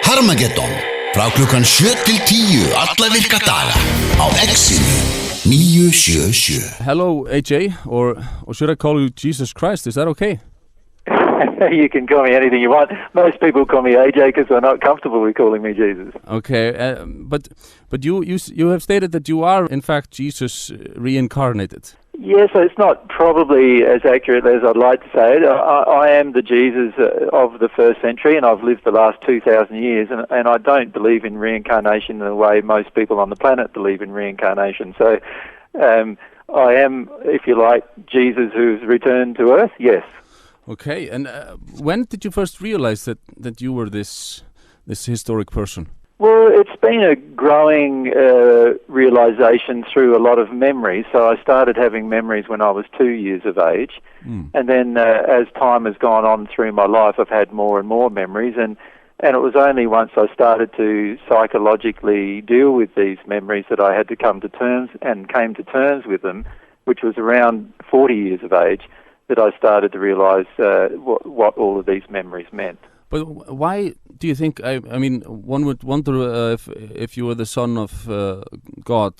Harmageddon frá klukkan 7 til 10 alla virka daga á X-inu 977. Hello, AJ, or should I call you Jesus Christ? Is that okay? You can call me anything you want. Most people call me AJ because they're not comfortable with calling me Jesus. Okay, but you have stated that you are in fact Jesus reincarnated. Yes, it's not probably as accurate as I'd like to say it. I am the Jesus of the first century, and I've lived the last 2,000 years, and I don't believe in reincarnation in the way most people on the planet believe in reincarnation. So I am, if you like, Jesus who's returned to Earth, yes. Okay, and when did you first realize that you were this historic person? Well, it's been a growing realization through a lot of memories. So I started having memories when I was 2 years of age. And then as time has gone on through my life, I've had more and more memories. And it was only once I started to psychologically deal with these memories that I had to come to terms and came to terms with them, which was around 40 years of age, that I started to realize what all of these memories meant. But why do you think? I mean, one would wonder if you were the son of God.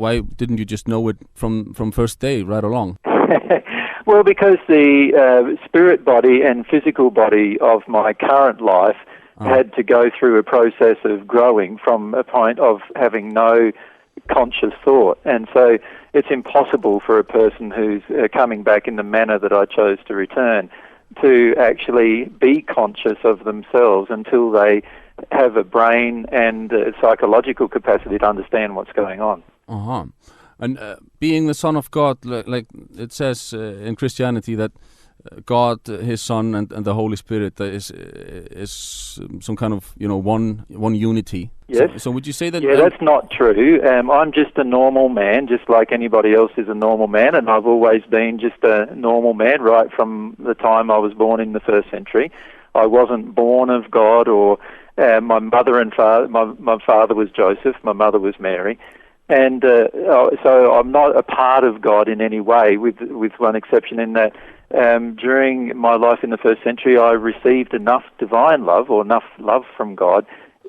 Why didn't you just know it from first day right along? Well, because the spirit body and physical body of my current life had to go through a process of growing from a point of having no conscious thought, and so it's impossible for a person who's coming back in the manner that I chose to return to actually be conscious of themselves until they have a brain and a psychological capacity to understand what's going on. And being the Son of God, like it says in Christianity that God, His Son, and the Holy Spirit is some kind of one unity. Yes. So would you say that? Yeah, that's not true. I'm just a normal man, just like anybody else is a normal man, and I've always been just a normal man right from the time I was born in the first century. I wasn't born of God, or my mother and father. My father was Joseph, my mother was Mary. And so I'm not a part of God in any way, with one exception in that during my life in the first century, I received enough divine love or enough love from God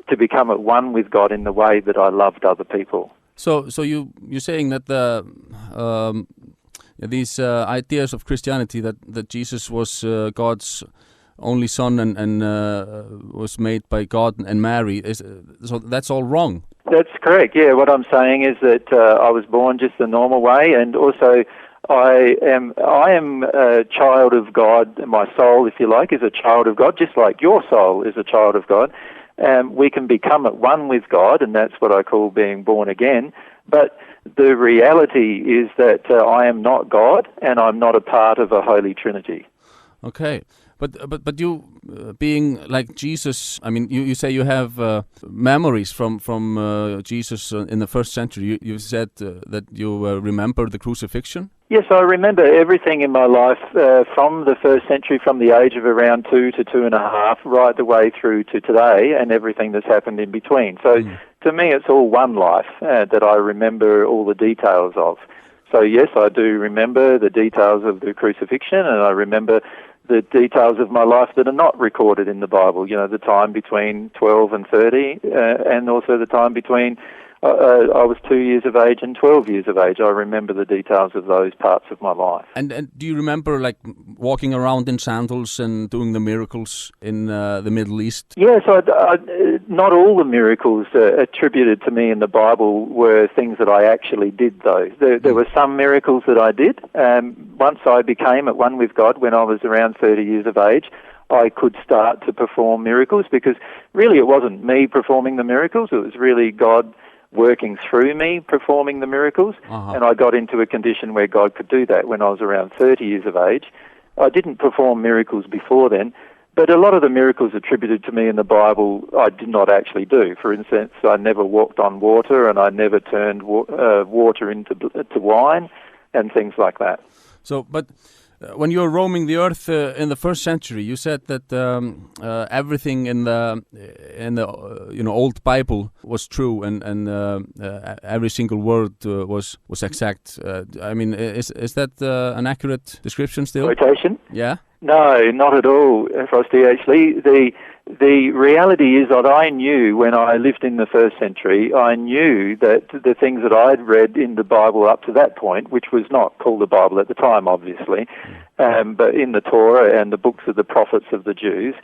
to become at one with God in the way that I loved other people. So you're saying that these ideas of Christianity that Jesus was God's only son and was made by God and Mary, so that's all wrong? That's correct, yeah. What I'm saying is that I was born just the normal way, and also I am a child of God. My soul, if you like, is a child of God, just like your soul is a child of God. We can become at one with God, and that's what I call being born again. But the reality is that I am not God, and I'm not a part of a Holy Trinity. Okay. But you being like Jesus, I mean, you say you have memories from Jesus in the first century. You said that you remember the crucifixion? Yes, I remember everything in my life from the first century, from the age of around 2 to 2.5, right the way through to today, and everything that's happened in between. So to me, it's all one life that I remember all the details of. So yes, I do remember the details of the crucifixion, and I remember the details of my life that are not recorded in the Bible, the time between 12 and 30, and also the time between I was 2 years of age and 12 years of age. I remember the details of those parts of my life. And do you remember like walking around in sandals and doing the miracles in the Middle East? Yes, not all the miracles attributed to me in the Bible were things that I actually did, though. There were some miracles that I did. Once I became at one with God when I was around 30 years of age, I could start to perform miracles, because really it wasn't me performing the miracles, it was really God working through me performing the miracles, and I got into a condition where God could do that when I was around 30 years of age. I didn't perform miracles before then, but a lot of the miracles attributed to me in the Bible I did not actually do. For instance, I never walked on water, and I never turned water into wine, and things like that. So, but when you were roaming the earth in the first century, you said that everything in the old Bible was true, and every single word was exact. I mean, is that an accurate description still? Quotation? Yeah. No, not at all, Frosty. Actually, the reality is that I knew when I lived in the first century, I knew that the things that I'd read in the Bible up to that point, which was not called the Bible at the time, obviously, but in the Torah and the books of the prophets of the Jews,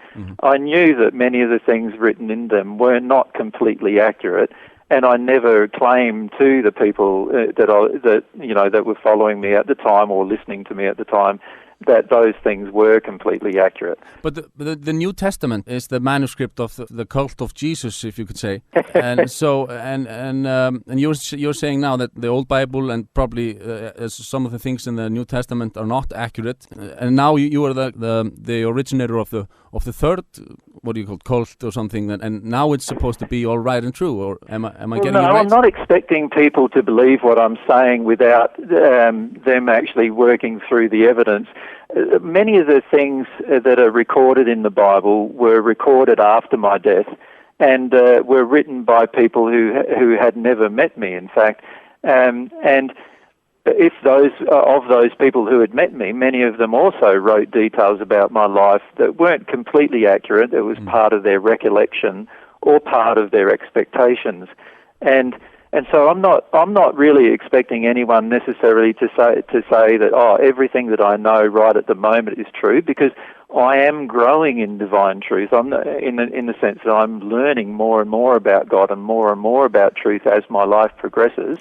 I knew that many of the things written in them were not completely accurate. And I never claimed to the people that were following me at the time or listening to me at the time that those things were completely accurate. But the New Testament is the manuscript of the cult of Jesus, if you could say. And so and you're saying now that the Old Bible and probably some of the things in the New Testament are not accurate. And now you are the originator of the third, what do you call it, cult or something, and now it's supposed to be all right and true, or am I getting it right? I'm not expecting people to believe what I'm saying without them actually working through the evidence. Many of the things that are recorded in the Bible were recorded after my death and were written by people who had never met me, in fact. And if those people who had met me, many of them also wrote details about my life that weren't completely accurate. It was part of their recollection or part of their expectations. And so I'm not really expecting anyone necessarily to say that everything that I know right at the moment is true, because I am growing in divine truth. I'm in the sense that I'm learning more and more about God and more about truth as my life progresses.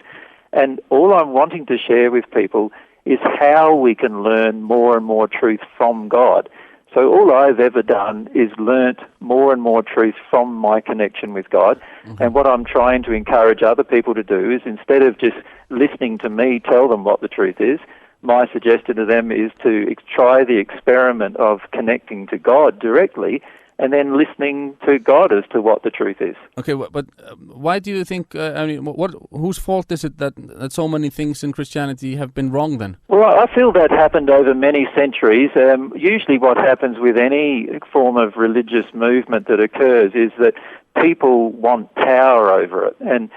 And all I'm wanting to share with people is how we can learn more and more truth from God. So all I've ever done is learnt more and more truth from my connection with God. And what I'm trying to encourage other people to do is, instead of just listening to me tell them what the truth is, my suggestion to them is to try the experiment of connecting to God directly and then listening to God as to what the truth is. Okay, but why do you think, whose fault is it that so many things in Christianity have been wrong then? Well, I feel that happened over many centuries. Usually what happens with any form of religious movement that occurs is that people want power over it. And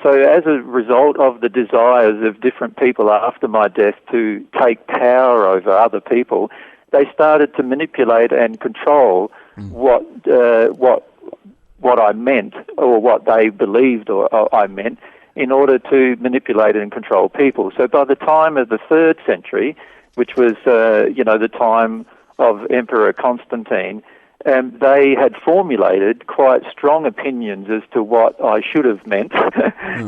so as a result of the desires of different people after my death to take power over other people, they started to manipulate and control what I meant, or what they believed or I meant, in order to manipulate and control people. So by the time of the 3rd century, which was the time of Emperor Constantine, they had formulated quite strong opinions as to what I should have meant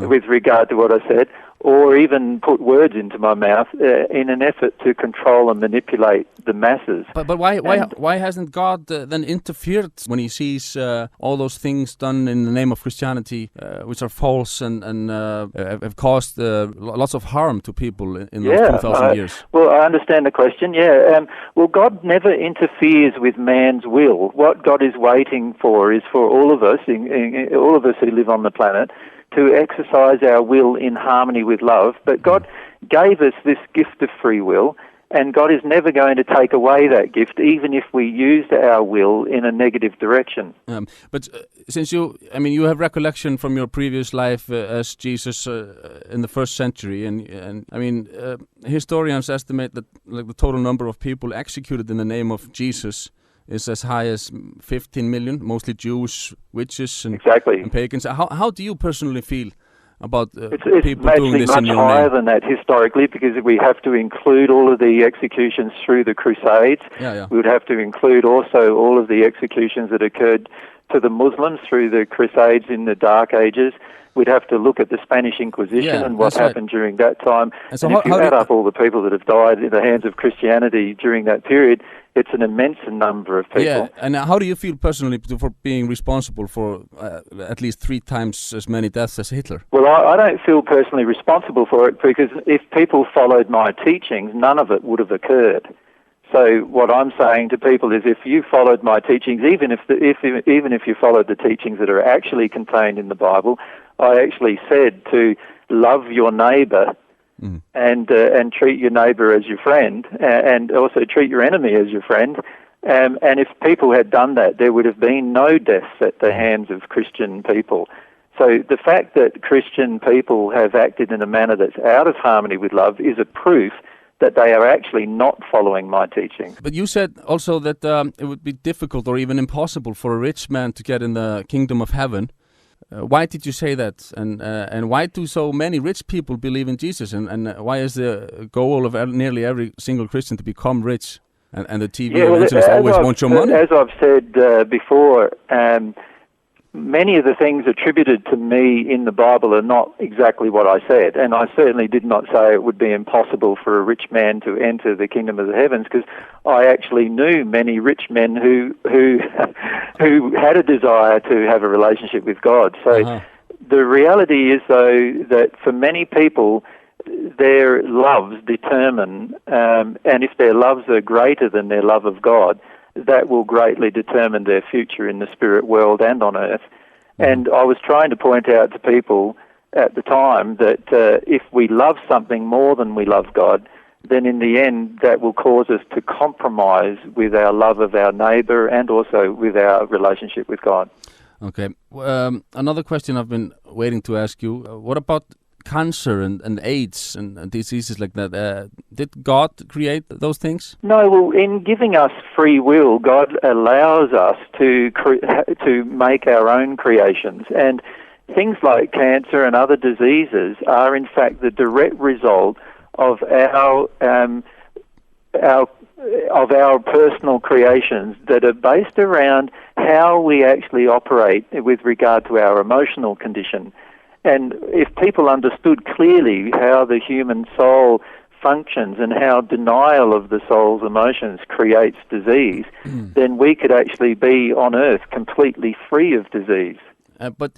with regard to what I said, or even put words into my mouth in an effort to control and manipulate the masses. But why hasn't God then interfered when he sees all those things done in the name of Christianity, which are false and have caused lots of harm to people in those 2,000 years? Well, I understand the question, well, God never interferes with man's will. What God is waiting for is for all of us, all of us who live on the planet, to exercise our will in harmony with love. But God gave us this gift of free will, and God is never going to take away that gift, even if we used our will in a negative direction. But since you have recollection from your previous life as Jesus in the 1st century, and historians estimate that the total number of people executed in the name of Jesus is as high as 15 million, mostly Jews, witches, and pagans. How do you personally feel about people doing this in your name? It's much higher than that historically, because we have to include all of the executions through the Crusades. We would have to include also all of the executions that occurred to the Muslims through the Crusades in the Dark Ages. We'd have to look at the Spanish Inquisition and what happened during that time. And if you add up all the people that have died in the hands of Christianity during that period, it's an immense number of people. Yeah, and how do you feel personally for being responsible for at least 3 times as many deaths as Hitler? Well, I don't feel personally responsible for it, because if people followed my teachings, none of it would have occurred. So what I'm saying to people is, if you followed my teachings, even if you followed the teachings that are actually contained in the Bible, I actually said to love your neighbour and treat your neighbour as your friend, and also treat your enemy as your friend. And if people had done that, there would have been no deaths at the hands of Christian people. So the fact that Christian people have acted in a manner that's out of harmony with love is a proof that they are actually not following my teaching. But you said also that it would be difficult or even impossible for a rich man to get in the kingdom of heaven. Why did you say that? And why do so many rich people believe in Jesus? And why is the goal of nearly every single Christian to become rich? And the TV evangelists always want your money? As I've said before, many of the things attributed to me in the Bible are not exactly what I said, and I certainly did not say it would be impossible for a rich man to enter the kingdom of the heavens, because I actually knew many rich men who who had a desire to have a relationship with God. So the reality is, though, that for many people, their loves determine, and if their loves are greater than their love of God, that will greatly determine their future in the spirit world and on earth. And I was trying to point out to people at the time that if we love something more than we love God, then in the end that will cause us to compromise with our love of our neighbour and also with our relationship with God. Okay. Another question I've been waiting to ask you, what about cancer and AIDS and diseases like that? Did God create those things? No, well, in giving us free will, God allows us to make our own creations. And things like cancer and other diseases are, in fact, the direct result of our personal creations that are based around how we actually operate with regard to our emotional condition. And if people understood clearly how the human soul functions and how denial of the soul's emotions creates disease, then we could actually be on earth completely free of disease. But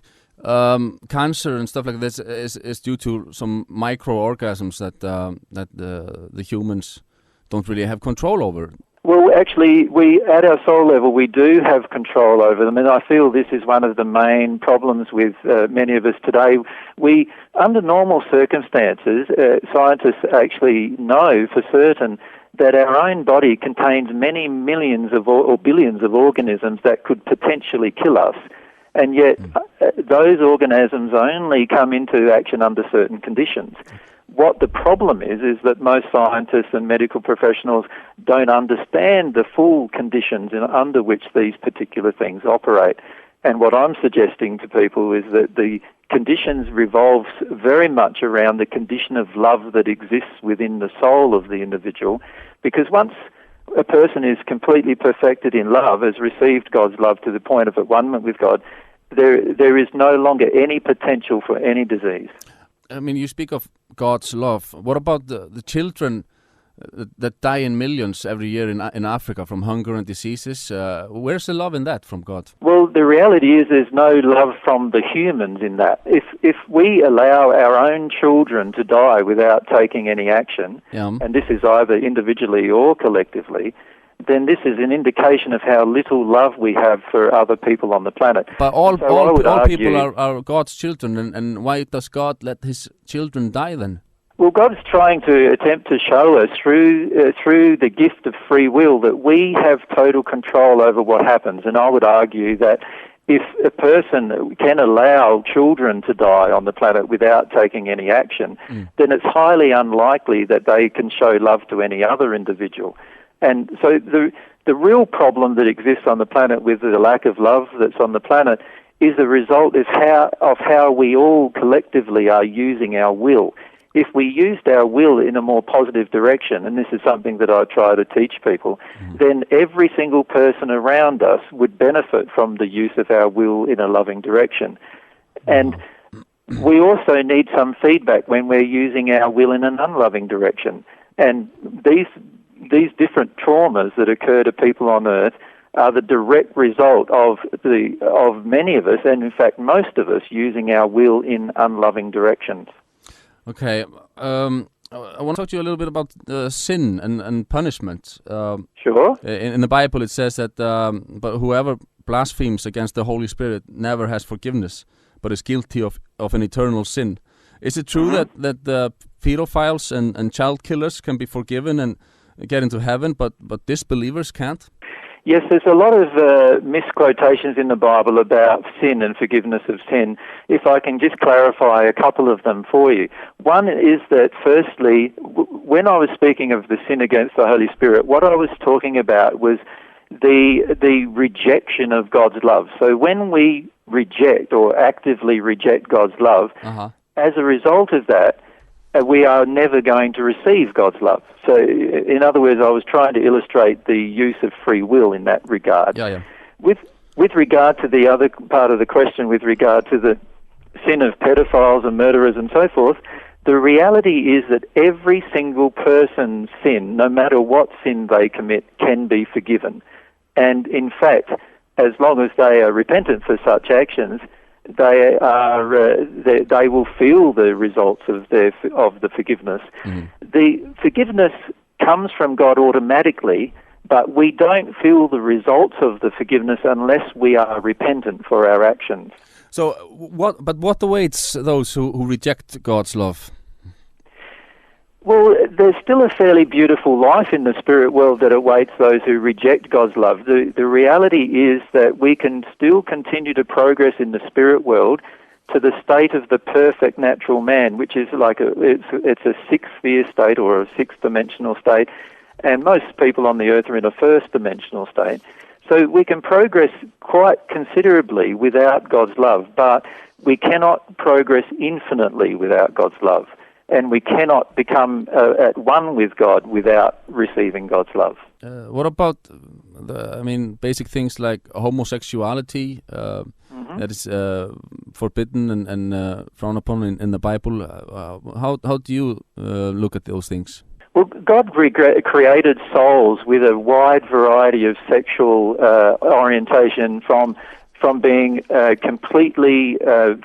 cancer and stuff like this is due to some microorganisms that the humans don't really have control over. Well, actually, we at our soul level, we do have control over them, and I feel this is one of the main problems with many of us today. We, under normal circumstances, scientists actually know for certain that our own body contains many millions of or billions of organisms that could potentially kill us, and yet those organisms only come into action under certain conditions. What the problem is that most scientists and medical professionals don't understand the full conditions under which these particular things operate. And what I'm suggesting to people is that the conditions revolve very much around the condition of love that exists within the soul of the individual, because once a person is completely perfected in love, has received God's love to the point of at-one-ment with God, there is no longer any potential for any disease. I mean, you speak of God's love. What about the children that die in millions every year in Africa from hunger and diseases? Where's the love in that from God? Well, the reality is there's no love from the humans in that. If we allow our own children to die without taking any action, and this is either individually or collectively, then this is an indication of how little love we have for other people on the planet. But all people are God's children, and why does God let his children die then? Well, God is trying to attempt to show us through the gift of free will that we have total control over what happens. And I would argue that if a person can allow children to die on the planet without taking any action, then it's highly unlikely that they can show love to any other individual. And so the real problem that exists on the planet with the lack of love that's on the planet is the result of how we all collectively are using our will. If we used our will in a more positive direction, and this is something that I try to teach people, then every single person around us would benefit from the use of our will in a loving direction. And we also need some feedback when we're using our will in an unloving direction. And these different traumas that occur to people on Earth are the direct result of many of us, and in fact most of us, using our will in unloving directions. Okay, I want to talk to you a little bit about sin and punishment. Sure. In the Bible it says that but whoever blasphemes against the Holy Spirit never has forgiveness, but is guilty of an eternal sin. Is it true that the pedophiles and child killers can be forgiven and get into heaven, but disbelievers can't? Yes, there's a lot of misquotations in the Bible about sin and forgiveness of sin. If I can just clarify a couple of them for you. One is that, firstly, when I was speaking of the sin against the Holy Spirit, what I was talking about was the rejection of God's love. So when we reject or actively reject God's love, as a result of that, we are never going to receive God's love. So, in other words, I was trying to illustrate the use of free will in that regard. Yeah. With regard to the other part of the question, with regard to the sin of pedophiles and murderers and so forth, the reality is that every single person's sin, no matter what sin they commit, can be forgiven. And in fact, as long as they are repentant for such actions, they will feel the results of the forgiveness. The forgiveness comes from God automatically, but we don't feel the results of the forgiveness unless we are repentant for our actions. So, what awaits those who reject God's love? Well, there's still a fairly beautiful life in the spirit world that awaits those who reject God's love. The reality is that we can still continue to progress in the spirit world to the state of the perfect natural man, which is like it's a sixth sphere state or a sixth dimensional state, and most people on the earth are in a first dimensional state. So we can progress quite considerably without God's love, but we cannot progress infinitely without God's love. And we cannot become at one with God without receiving God's love. What about basic things like homosexuality that is forbidden and frowned upon in the Bible? How do you look at those things? Well, God created souls with a wide variety of sexual orientation, from being completely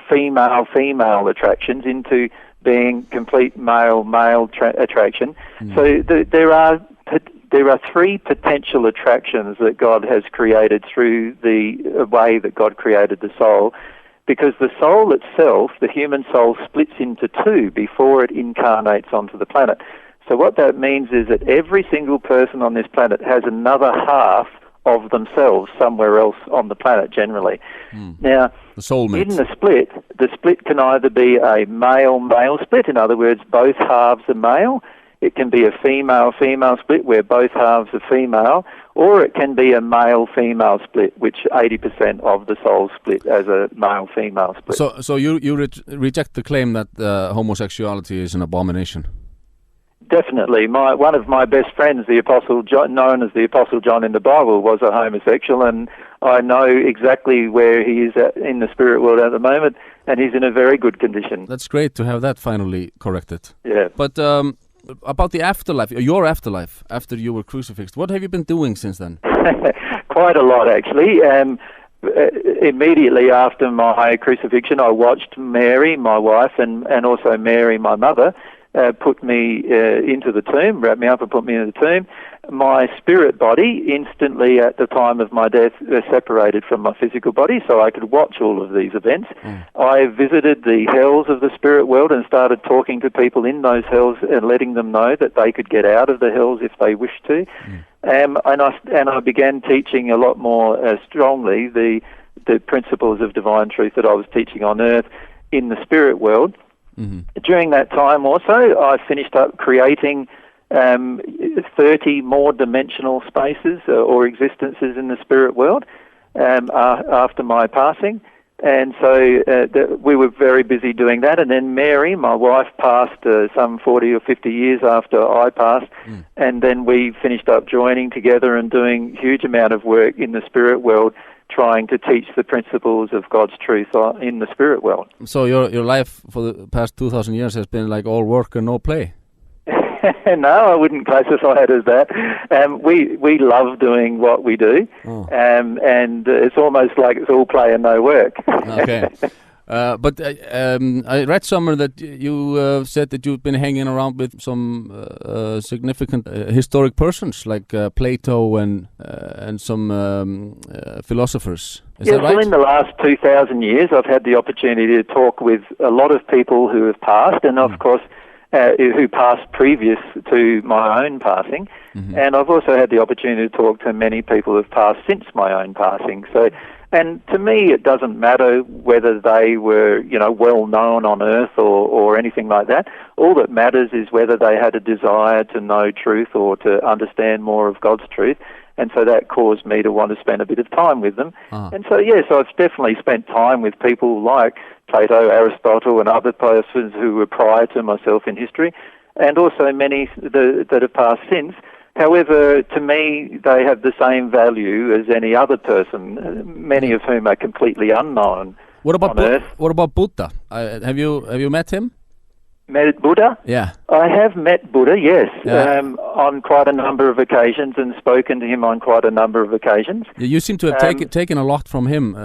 female attractions into being complete male attraction. So there are three potential attractions that God has created through the way that God created the soul, because the soul itself, the human soul, splits into two before it incarnates onto the planet. So what that means is that every single person on this planet has another half of themselves somewhere else on the planet generally. Now, in the split can either be a male-male split, in other words, both halves are male. It can be a female-female split where both halves are female, or it can be a male-female split, which 80% of the soul split as a male-female split. So you reject the claim that homosexuality is an abomination? Definitely. One of my best friends, the Apostle John, known as the Apostle John in the Bible, was a homosexual, and I know exactly where he is in the spirit world at the moment, and he's in a very good condition. That's great to have that finally corrected. Yeah. But about the afterlife, your afterlife, after you were crucifixed, what have you been doing since then? Quite a lot, actually. Immediately after my crucifixion, I watched Mary, my wife, and also Mary, my mother, put me into the tomb, wrapped me up and put me in the tomb. My spirit body instantly at the time of my death separated from my physical body, so I could watch all of these events. I visited the hells of the spirit world and started talking to people in those hells and letting them know that they could get out of the hells if they wished to. And I began teaching a lot more strongly the principles of divine truth that I was teaching on earth in the spirit world. During that time also, I finished up creating 30 more dimensional spaces or existences in the spirit world after my passing. And so we were very busy doing that. And then Mary, my wife, passed some 40 or 50 years after I passed. And then we finished up joining together and doing huge amount of work in the spirit world, trying to teach the principles of God's truth in the spirit world. So your life for the past 2,000 years has been like all work and no play? No, I wouldn't classify it as that. We love doing what we do, and it's almost like it's all play and no work. Okay. But I read somewhere that you said that you've been hanging around with some significant historic persons like Plato and some philosophers. Is that right? Well, in the last 2,000 years, I've had the opportunity to talk with a lot of people who have passed, and of course, who passed previous to my own passing, and I've also had the opportunity to talk to many people who have passed since my own passing. So, and to me, it doesn't matter whether they were, well known on earth or anything like that. All that matters is whether they had a desire to know truth or to understand more of God's truth. And so that caused me to want to spend a bit of time with them. And so, yes, I've definitely spent time with people like Plato, Aristotle, and other persons who were prior to myself in history, and also many that have passed since. However, to me, they have the same value as any other person, many of whom are completely unknown on earth. What about Buddha? Have you met him? Met Buddha? Yeah. I have met Buddha, yes, Yeah. on quite a number of occasions and spoken to him on quite a number of occasions. You seem to have taken a lot from him.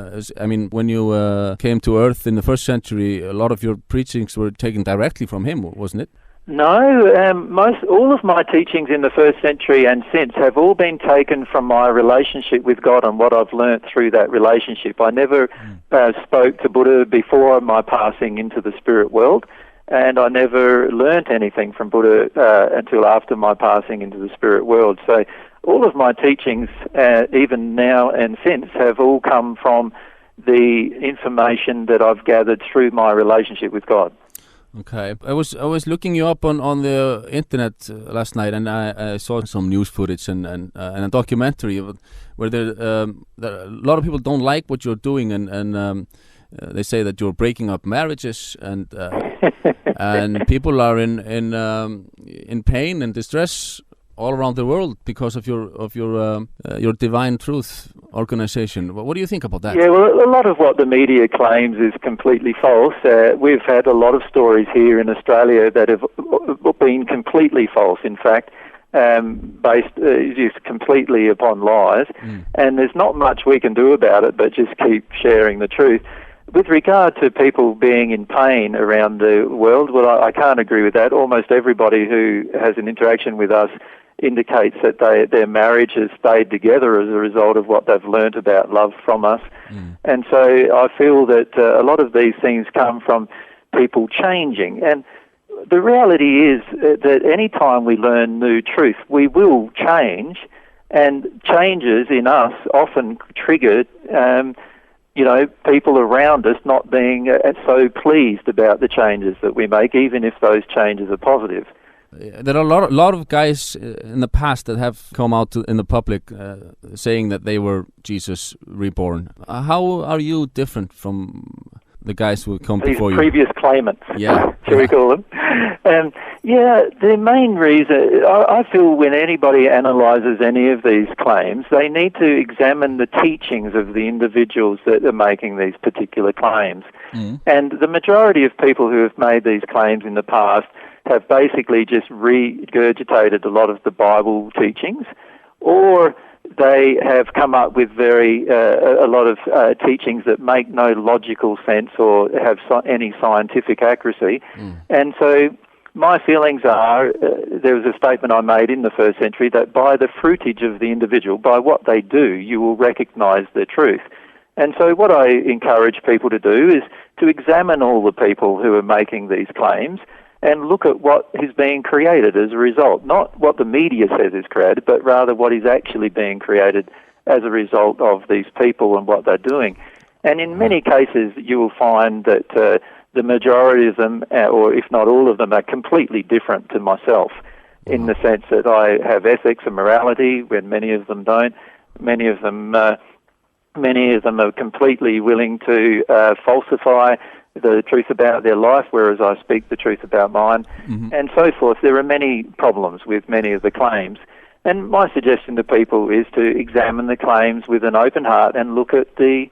When you came to Earth in the first century, a lot of your preachings were taken directly from him, wasn't it? No, all of my teachings in the first century and since have all been taken from my relationship with God and what I've learnt through that relationship. I never spoke to Buddha before my passing into the spirit world, and I never learnt anything from Buddha until after my passing into the spirit world. So all of my teachings, even now and since, have all come from the information that I've gathered through my relationship with God. Okay, I was looking you up on the internet last night, and I saw some news footage and a documentary where a lot of people don't like what you're doing, and they say that you're breaking up marriages, and and people are in pain and distress all around the world because of your Divine Truth organization. What do you think about that? Yeah, well, a lot of what the media claims is completely false. We've had a lot of stories here in Australia that have been completely false, in fact, based just completely upon lies. And there's not much we can do about it but just keep sharing the truth. With regard to people being in pain around the world, well, I can't agree with that. Almost everybody who has an interaction with us indicates that their marriage has stayed together as a result of what they've learnt about love from us. And so I feel that a lot of these things come from people changing. And the reality is that any time we learn new truth, we will change, and changes in us often trigger people around us not being so pleased about the changes that we make, even if those changes are positive. There are a lot of guys in the past that have come out in the public saying that they were Jesus reborn. How are you different from the guys who come before you? These previous claimants, yeah. shall we call them? The main reason, I feel when anybody analyses any of these claims, they need to examine the teachings of the individuals that are making these particular claims. And the majority of people who have made these claims in the past have basically just regurgitated a lot of the Bible teachings, or they have come up with a lot of teachings that make no logical sense or have any scientific accuracy. And so my feelings are, there was a statement I made in the first century that by the fruitage of the individual, by what they do, you will recognise the truth. And so what I encourage people to do is to examine all the people who are making these claims and look at what is being created as a result. Not what the media says is created, but rather what is actually being created as a result of these people and what they're doing. And in many cases, you will find that the majority of them, or if not all of them, are completely different to myself, in the sense that I have ethics and morality when many of them don't. Many of them are completely willing to falsify the truth about their life, whereas I speak the truth about mine, and so forth. There are many problems with many of the claims. And my suggestion to people is to examine the claims with an open heart and look at the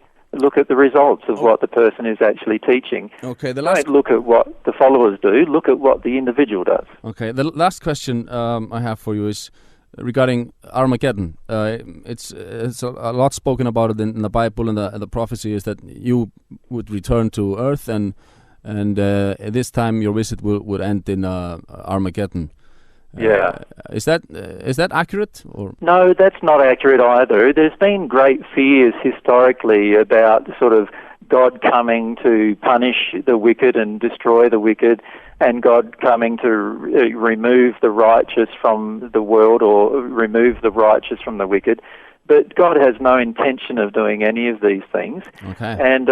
results of what the person is actually teaching. Okay, Don't look at what the followers do, look at what the individual does. Okay, the last question I have for you is regarding Harmageddon. It's a lot spoken about it in the Bible, and the prophecy is that you would return to Earth, and this time your visit would end in Harmageddon. Yeah. Is that accurate? Or? No, that's not accurate either. There's been great fears historically about sort of God coming to punish the wicked and destroy the wicked. and God coming to remove the righteous from the world or remove the righteous from the wicked. But God has no intention of doing any of these things. Okay. And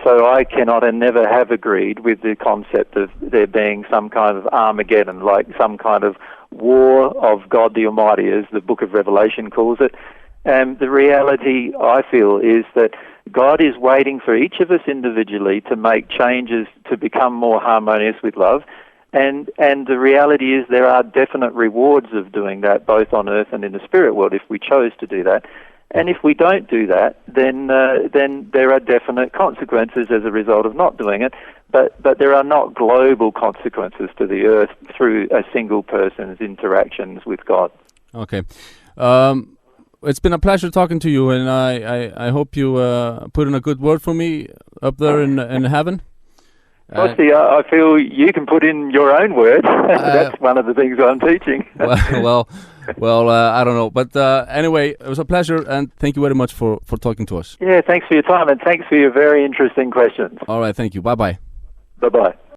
so I cannot and never have agreed with the concept of there being some kind of Armageddon, like some kind of war of God the Almighty, as the book of Revelation calls it. And the reality, I feel, is that God is waiting for each of us individually to make changes to become more harmonious with love. And the reality is there are definite rewards of doing that, both on earth and in the spirit world, if we chose to do that. And if we don't do that, then there are definite consequences as a result of not doing it. But there are not global consequences to the earth through a single person's interactions with God. Okay. It's been a pleasure talking to you, and I hope you put in a good word for me up there in heaven. Mostly, I feel you can put in your own word. That's one of the things I'm teaching. well, I don't know. But anyway, it was a pleasure, and thank you very much for talking to us. Yeah, thanks for your time, and thanks for your very interesting questions. All right, thank you. Bye-bye. Bye-bye.